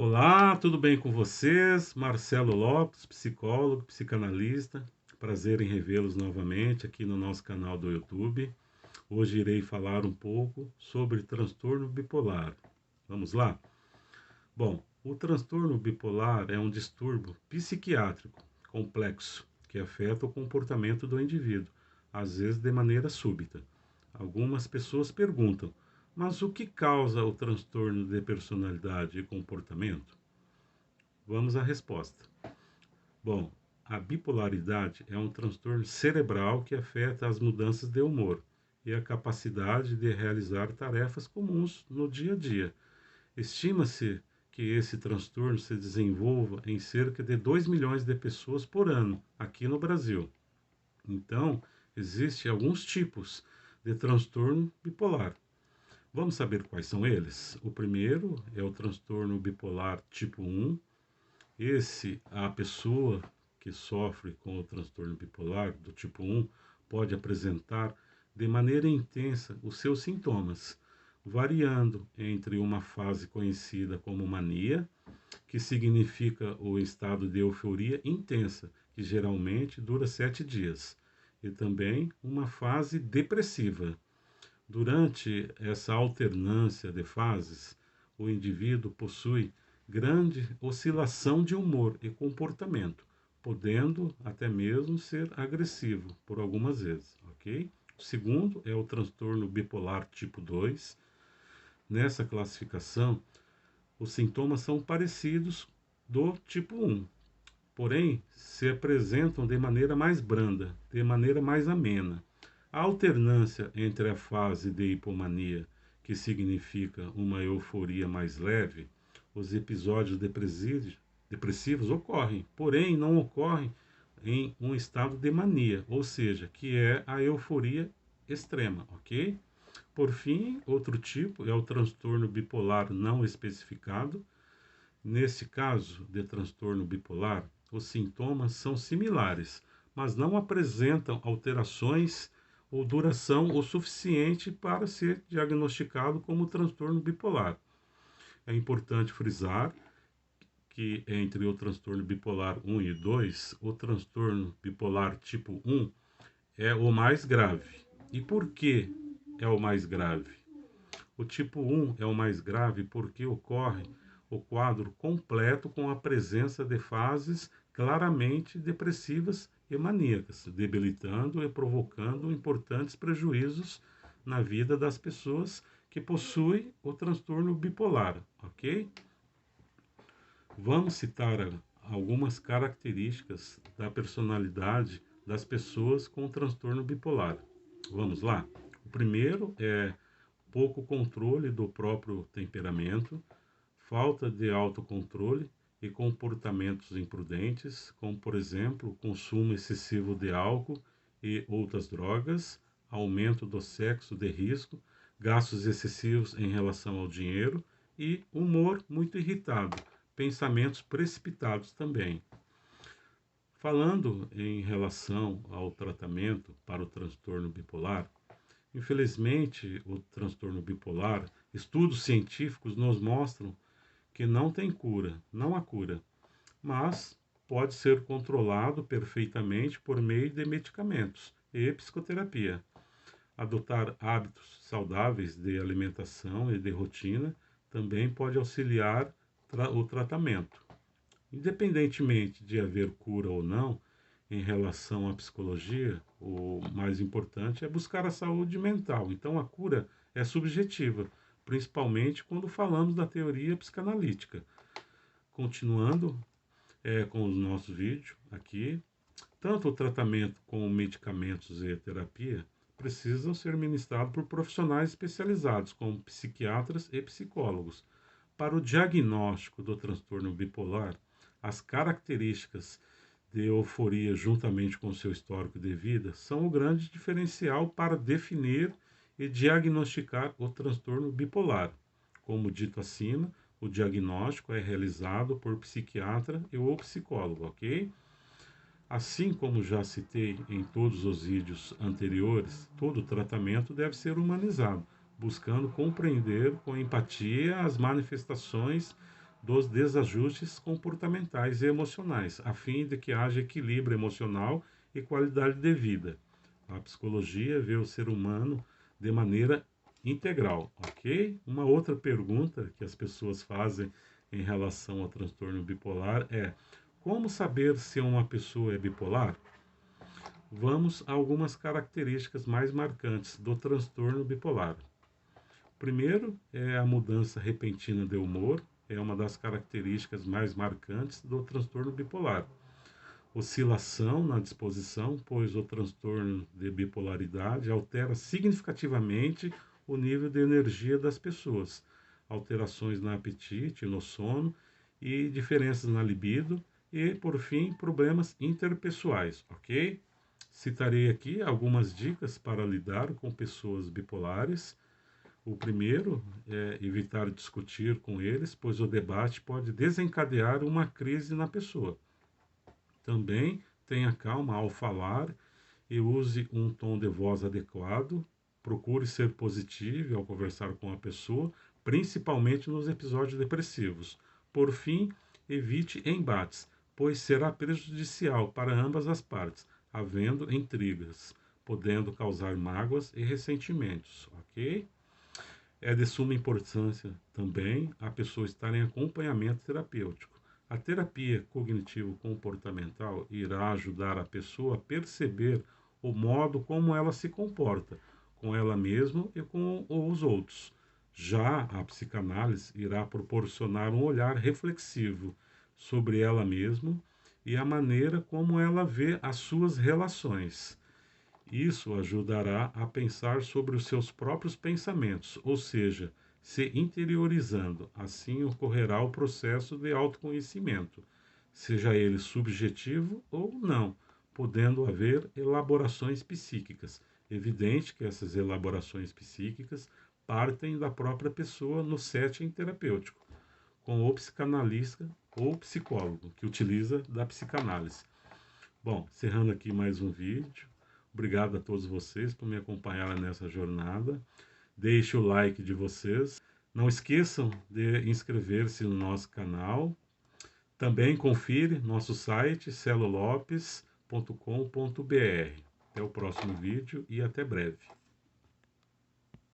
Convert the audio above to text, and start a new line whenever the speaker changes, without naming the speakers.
Olá, tudo bem com vocês? Marcelo Lopes, psicólogo, psicanalista. Prazer em revê-los novamente aqui no nosso canal do YouTube. Hoje irei falar um pouco sobre transtorno bipolar. Vamos lá? Bom, o transtorno bipolar é um distúrbio psiquiátrico complexo que afeta o comportamento do indivíduo, às vezes de maneira súbita. Algumas pessoas perguntam: mas o que causa o transtorno de personalidade e comportamento? Vamos à resposta. Bom, a bipolaridade é um transtorno cerebral que afeta as mudanças de humor e a capacidade de realizar tarefas comuns no dia a dia. Estima-se que esse transtorno se desenvolva em cerca de 2 milhões de pessoas por ano aqui no Brasil. Então, existem alguns tipos de transtorno bipolar. Vamos saber quais são eles? O primeiro é o transtorno bipolar tipo 1. A pessoa que sofre com o transtorno bipolar do tipo 1 pode apresentar de maneira intensa os seus sintomas, variando entre uma fase conhecida como mania, que significa o estado de euforia intensa, que geralmente dura 7 dias, e também uma fase depressiva. Durante essa alternância de fases, o indivíduo possui grande oscilação de humor e comportamento, podendo até mesmo ser agressivo por algumas vezes, ok? O segundo é o transtorno bipolar tipo 2. Nessa classificação, os sintomas são parecidos do tipo 1, porém se apresentam de maneira mais branda, de maneira mais amena. A alternância entre a fase de hipomania, que significa uma euforia mais leve, os episódios depressivos ocorrem, porém não ocorrem em um estado de mania, ou seja, que é a euforia extrema, ok? Por fim, outro tipo é o transtorno bipolar não especificado. Nesse caso de transtorno bipolar, os sintomas são similares, mas não apresentam alterações ou duração o suficiente para ser diagnosticado como transtorno bipolar. É importante frisar que entre o transtorno bipolar 1 e 2, o transtorno bipolar tipo 1 é o mais grave. E por que é o mais grave? O tipo 1 é o mais grave porque ocorre o quadro completo com a presença de fases claramente depressivas e maníacas, debilitando e provocando importantes prejuízos na vida das pessoas que possuem o transtorno bipolar, ok? Vamos citar algumas características da personalidade das pessoas com transtorno bipolar. Vamos lá? O primeiro é pouco controle do próprio temperamento, falta de autocontrole e comportamentos imprudentes, como por exemplo, consumo excessivo de álcool e outras drogas, aumento do sexo de risco, gastos excessivos em relação ao dinheiro e humor muito irritado, pensamentos precipitados também. Falando em relação ao tratamento para o transtorno bipolar, infelizmente, o transtorno bipolar, estudos científicos nos mostram que não tem cura, não há cura, mas pode ser controlado perfeitamente por meio de medicamentos e psicoterapia. Adotar hábitos saudáveis de alimentação e de rotina também pode auxiliar o tratamento. Independentemente de haver cura ou não, em relação à psicologia, o mais importante é buscar a saúde mental. Então, a cura é subjetiva, principalmente quando falamos da teoria psicanalítica. Continuando com os nossos vídeos aqui, tanto o tratamento com medicamentos e terapia precisam ser ministrados por profissionais especializados, como psiquiatras e psicólogos. Para o diagnóstico do transtorno bipolar, as características de euforia juntamente com seu histórico de vida são o grande diferencial para definir e diagnosticar o transtorno bipolar. Como dito acima, o diagnóstico é realizado por psiquiatra ou psicólogo, ok? Assim como já citei em todos os vídeos anteriores, todo tratamento deve ser humanizado, buscando compreender com empatia as manifestações dos desajustes comportamentais e emocionais, a fim de que haja equilíbrio emocional e qualidade de vida. A psicologia vê o ser humano de maneira integral, ok? Uma outra pergunta que as pessoas fazem em relação ao transtorno bipolar é: como saber se uma pessoa é bipolar? Vamos a algumas características mais marcantes do transtorno bipolar. Primeiro é a mudança repentina de humor, é uma das características mais marcantes do transtorno bipolar. Oscilação na disposição, pois o transtorno de bipolaridade altera significativamente o nível de energia das pessoas. Alterações no apetite, no sono e diferenças na libido e, por fim, problemas interpessoais, ok? Citarei aqui algumas dicas para lidar com pessoas bipolares. O primeiro é evitar discutir com eles, pois o debate pode desencadear uma crise na pessoa. Também tenha calma ao falar e use um tom de voz adequado. Procure ser positivo ao conversar com a pessoa, principalmente nos episódios depressivos. Por fim, evite embates, pois será prejudicial para ambas as partes, havendo intrigas, podendo causar mágoas e ressentimentos, ok? É de suma importância também a pessoa estar em acompanhamento terapêutico. A terapia cognitivo-comportamental irá ajudar a pessoa a perceber o modo como ela se comporta, com ela mesma e com os outros. Já a psicanálise irá proporcionar um olhar reflexivo sobre ela mesma e a maneira como ela vê as suas relações. Isso ajudará a pensar sobre os seus próprios pensamentos, ou seja, se interiorizando. Assim ocorrerá o processo de autoconhecimento, seja ele subjetivo ou não, podendo haver elaborações psíquicas. Evidente que essas elaborações psíquicas partem da própria pessoa no setting terapêutico, com o psicanalista ou psicólogo, que utiliza da psicanálise. Bom, encerrando aqui mais um vídeo. Obrigado a todos vocês por me acompanhar nessa jornada. Deixe o like de vocês. Não esqueçam de inscrever-se no nosso canal. Também confira nosso site celolopes.com.br. Até o próximo vídeo e até breve.